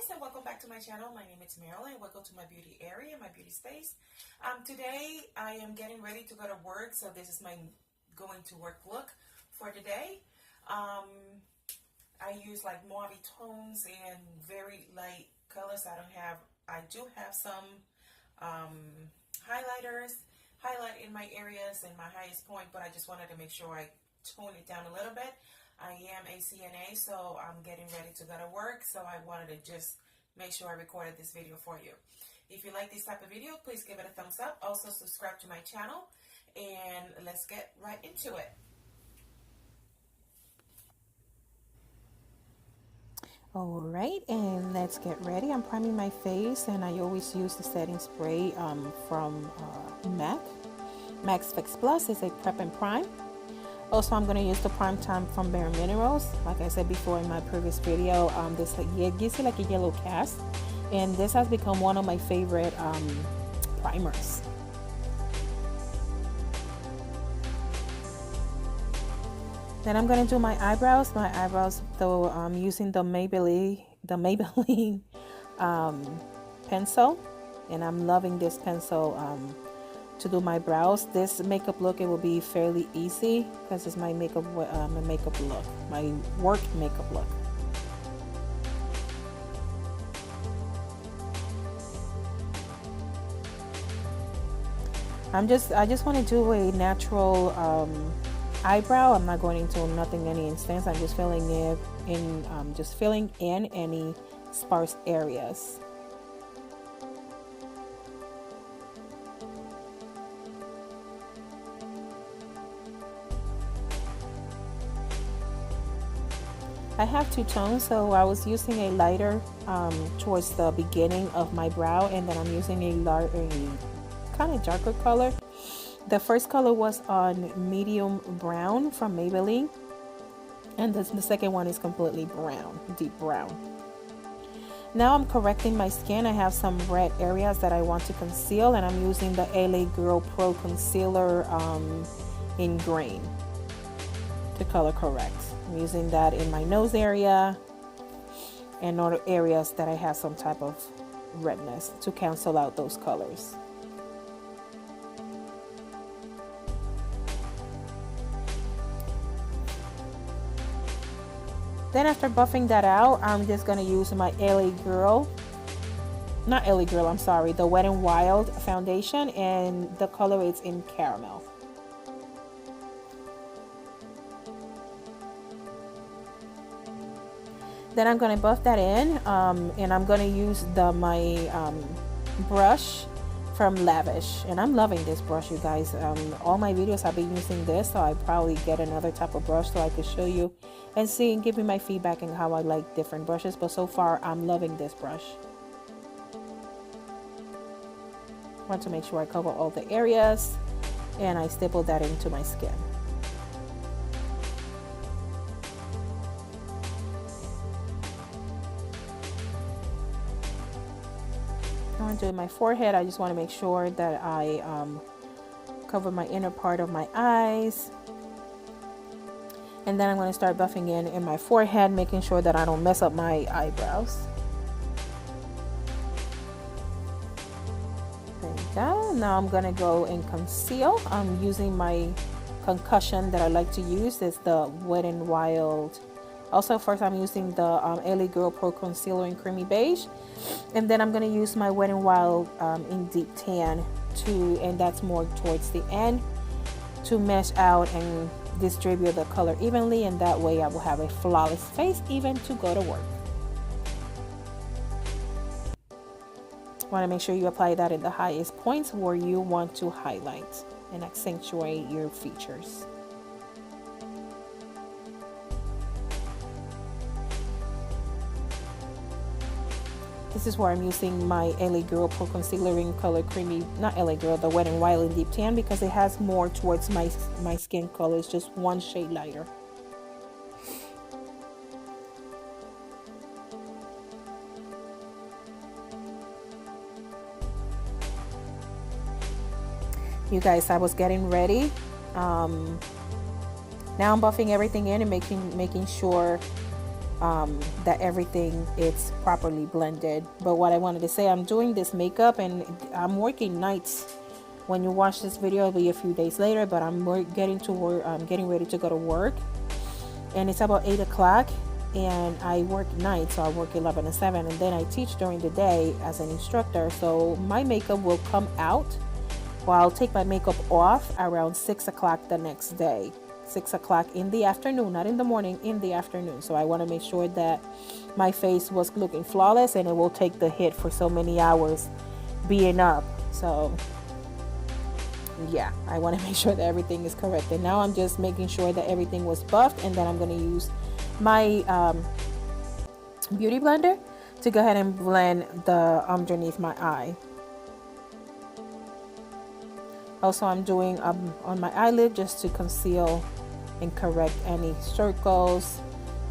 guys, and welcome back to my channel. My name is Marilyn. Welcome to my beauty area, my beauty space. Today I am getting ready to go to work, so this is my going to work look for today. I use like mauve tones and very light colors. I do have some highlight in my areas and my highest point, but I just wanted to make sure I tone it down a little bit. I am a CNA, so I'm getting ready to go to work, so I wanted to just make sure I recorded this video for you. If you like this type of video, please give it a thumbs up. Also, subscribe to my channel, and let's get right into it. Alright, and let's get ready. I'm priming my face, and I always use the setting spray from MAC's Fix Plus. It's a prep and prime. Also, I'm going to use the Prime Time from Bare Minerals. Like I said before in my previous video, this gives you like a yellow cast, and this has become one of my favorite primers. Then I'm going to do my eyebrows. Though I'm using the Maybelline pencil, and I'm loving this pencil to do my brows. This makeup look, it will be fairly easy because it's my makeup look, my work makeup look. I just want to do a natural eyebrow. I'm not going into nothing any instance. I'm just filling it in, filling in any sparse areas. I have two tones, so I was using a lighter towards the beginning of my brow, and then I'm using a kind of darker color. The first color was on medium brown from Maybelline, and the second one is completely brown, deep brown. Now I'm correcting my skin. I have some red areas that I want to conceal, and I'm using the LA Girl Pro Concealer in green to color correct. I'm using that in my nose area and other areas that I have some type of redness to cancel out those colors. Then after buffing that out, I'm just going to use my the Wet n Wild foundation, and the color is in caramel. Then I'm going to buff that in, and I'm going to use my brush from Lavish. And I'm loving this brush, you guys. All my videos I've been using this, so I probably get another type of brush so I could show you and see and give you my feedback on how I like different brushes. But so far, I'm loving this brush. I want to make sure I cover all the areas, and I stipple that into my skin. I'm doing my forehead. I just want to make sure that I cover my inner part of my eyes, and then I'm going to start buffing in my forehead, making sure that I don't mess up my eyebrows. There you go. Now I'm going to go and conceal. I'm using my concussion that I like to use. It's the Wet n Wild. Also, first I'm using the LA Girl Pro Concealer in Creamy Beige, and then I'm going to use my Wet n Wild in Deep Tan and that's more towards the end, to mesh out and distribute the color evenly, and that way I will have a flawless face even to go to work. Want to make sure you apply that in the highest points where you want to highlight and accentuate your features. This is where I'm using my LA Girl Pro Concealer in color creamy, not LA Girl, the Wet n Wild in Deep Tan, because it has more towards my skin color. It's just one shade lighter. You guys, I was getting ready. Now I'm buffing everything in and making sure that everything is properly blended. But what I wanted to say, I'm doing this makeup and I'm working nights. When you watch this video, it'll be a few days later, but I'm getting to work. I'm getting ready to go to work, and it's about 8 o'clock. And I work nights, so I work 11 to 7, and then I teach during the day as an instructor. So my makeup will come out, well, I'll take my makeup off around 6 o'clock the next day. 6 o'clock in the afternoon, not in the morning, in the afternoon. So I want to make sure that my face was looking flawless, and it will take the hit for so many hours being up. So yeah, I want to make sure that everything is correct. And now I'm just making sure that everything was buffed, and then I'm going to use my beauty blender to go ahead and blend the underneath my eye. Also, I'm doing on my eyelid just to conceal and correct any circles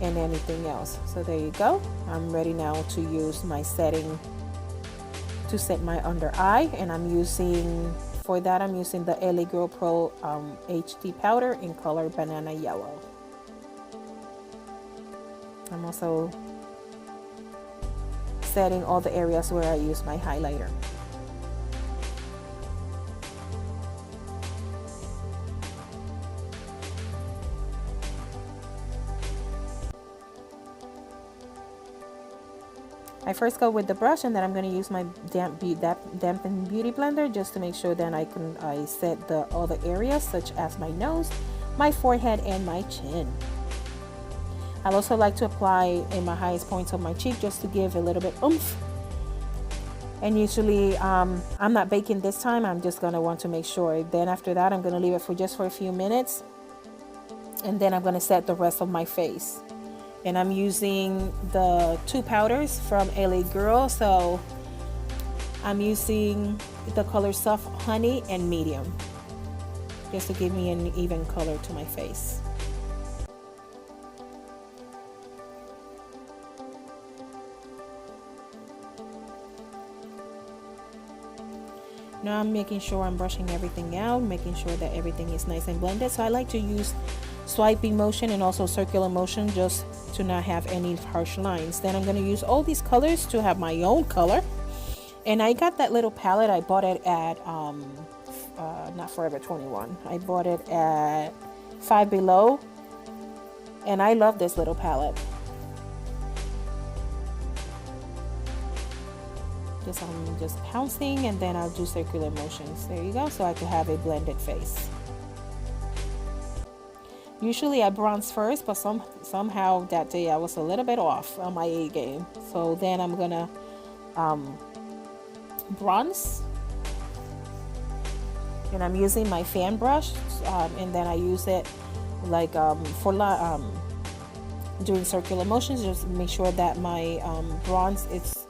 and anything else. So there you go. I'm ready now to use my setting to set my under eye, and I'm using the LA Girl Pro HD powder in color Banana Yellow. I'm also setting all the areas where I use my highlighter. I first go with the brush, and then I'm going to use my dampened beauty blender just to make sure that I set all the areas such as my nose, my forehead, and my chin. I also like to apply in my highest points of my cheek just to give a little bit oomph. And usually I'm not baking this time. I'm just going to want to make sure. Then after that, I'm going to leave it for just a few minutes, and then I'm going to set the rest of my face. And I'm using the 2 powders from LA Girl. So I'm using the color Soft Honey and Medium just to give me an even color to my face. Now I'm making sure I'm brushing everything out, making sure that everything is nice and blended. So I like to use swiping motion and also circular motion just to not have any harsh lines. Then I'm going to use all these colors to have my own color. And I got that little palette. I bought it at not Forever 21. I bought it at Five Below, and I love this little palette. I'm just pouncing, and then I'll do circular motions. There you go, so I can have a blended face. Usually I bronze first, but somehow that day I was a little bit off on my A game. So then I'm gonna bronze, and I'm using my fan brush, and then I use it like doing circular motions, just make sure that my bronze it's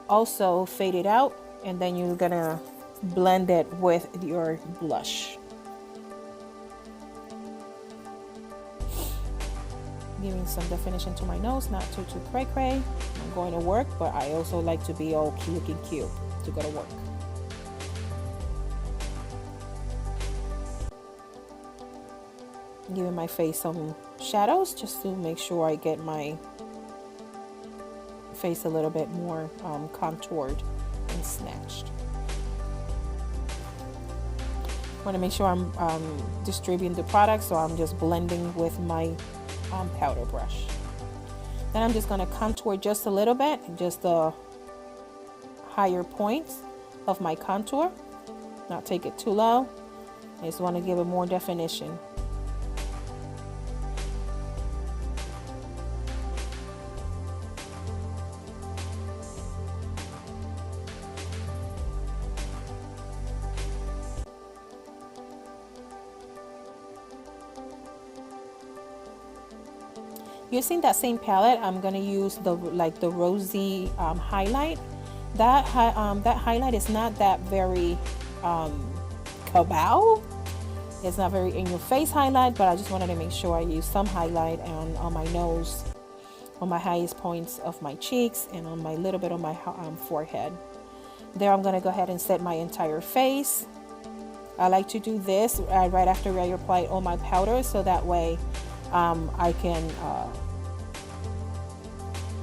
also faded out, and then you're gonna blend it with your blush, giving some definition to my nose, not too cray. I'm going to work, but I also like to be all looking cute to go to work. Giving my face some shadows just to make sure I get my face a little bit more contoured and snatched. I want to make sure I'm distributing the product, so I'm just blending with my powder brush. Then I'm just going to contour just a little bit, just the higher points of my contour, not take it too low. I just want to give it more definition. Using that same palette, I'm gonna use the rosy highlight. That highlight is not that very kabow. It's not very in your face highlight, but I just wanted to make sure I use some highlight on my nose, on my highest points of my cheeks, and on my little bit of my forehead. There, I'm gonna go ahead and set my entire face. I like to do this right after I apply all my powder, so that way I can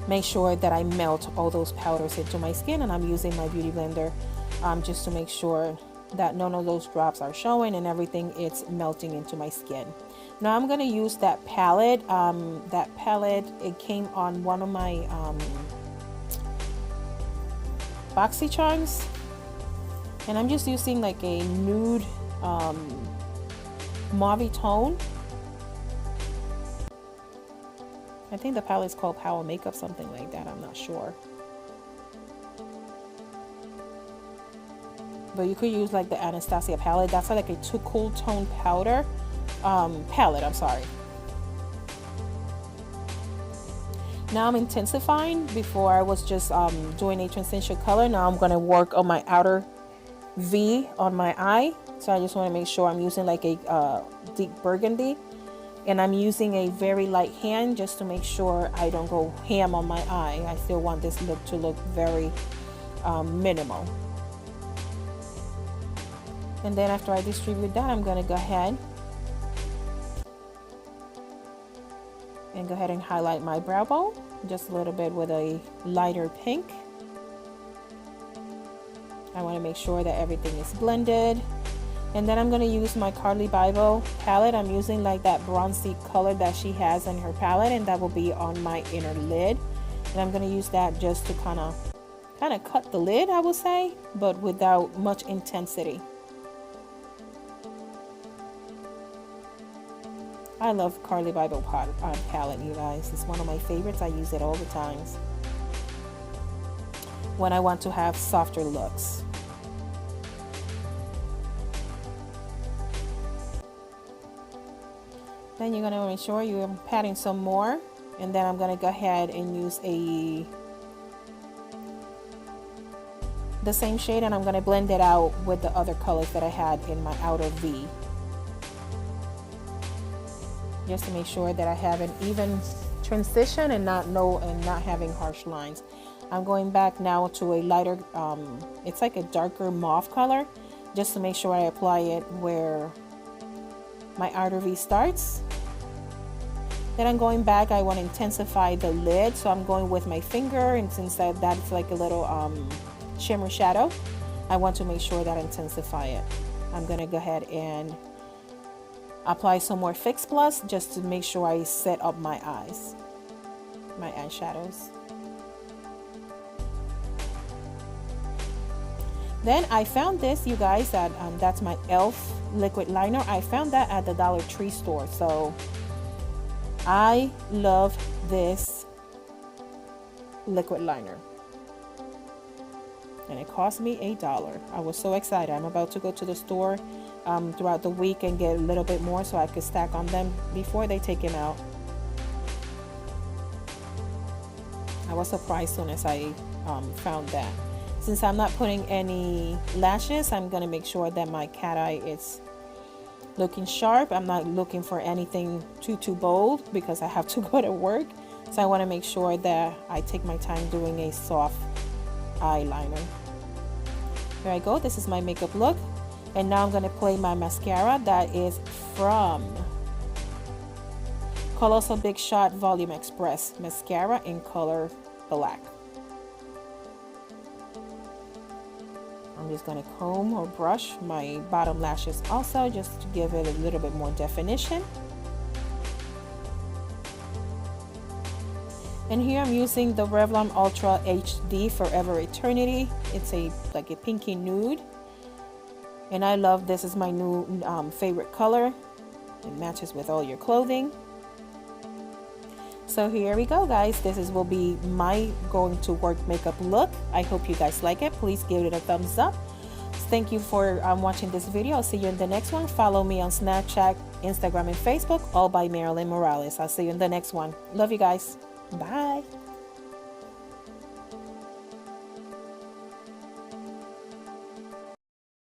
make sure that I melt all those powders into my skin, and I'm using my beauty blender just to make sure that none of those drops are showing and everything it's melting into my skin. Now I'm gonna use that palette. That palette, it came on one of my boxy charms, and I'm just using like a nude mauve tone. I think the palette's called Power Makeup, something like that, I'm not sure. But you could use like the Anastasia palette. That's like a Too Cool Tone powder palette, I'm sorry. Now I'm intensifying. Before I was just doing a transition color. Now I'm gonna work on my outer V on my eye. So I just want to make sure I'm using like a deep burgundy, and I'm using a very light hand just to make sure I don't go ham on my eye. I still want this look to look very minimal. And then after I distribute that, I'm gonna go ahead and highlight my brow bone just a little bit with a lighter pink. I want to make sure that everything is blended. And then I'm going to use my Carly Bible palette. I'm using like that bronzy color that she has in her palette, and that will be on my inner lid. And I'm going to use that just to kind of cut the lid, I would say, but without much intensity. I love Carly Bible palette, you guys. It's one of my favorites. I use it all the times when I want to have softer looks. Then you're going to make sure you're patting some more, and then I'm going to go ahead and use the same shade, and I'm going to blend it out with the other colors that I had in my outer V, just to make sure that I have an even transition and not having harsh lines. I'm going back now to a lighter, it's like a darker mauve color, just to make sure I apply it where my outer V starts. Then I'm going back, I want to intensify the lid, so I'm going with my finger, and since that's like a little shimmer shadow, I want to make sure that I intensify it. I'm going to go ahead and apply some more Fix Plus just to make sure I set up my eyes, my eyeshadows. Then I found this, you guys, that's my e.l.f. liquid liner. I found that at the Dollar Tree store. So I love this liquid liner, and it cost me $1. I was so excited. I'm about to go to the store throughout the week and get a little bit more so I could stack on them before they take them out. I was surprised soon as I found that. Since I'm not putting any lashes, I'm going to make sure that my cat eye is looking sharp. I'm not looking for anything too bold because I have to go to work. So I want to make sure that I take my time doing a soft eyeliner. There I go. This is my makeup look. And now I'm going to play my mascara. That is from Colossal Big Shot Volume Express Mascara in color black. I'm just going to comb or brush my bottom lashes also, just to give it a little bit more definition. And here I'm using the Revlon Ultra HD Forever Eternity. It's like a pinky nude, and I love this. Is my new favorite color. It matches with all your clothing. So here we go, guys. Will be my going to work makeup look. I hope you guys like it. Please give it a thumbs up. Thank you for watching this video. I'll see you in the next one. Follow me on Snapchat, Instagram, and Facebook, all by Marilyn Morales. I'll see you in the next one. Love you guys. Bye.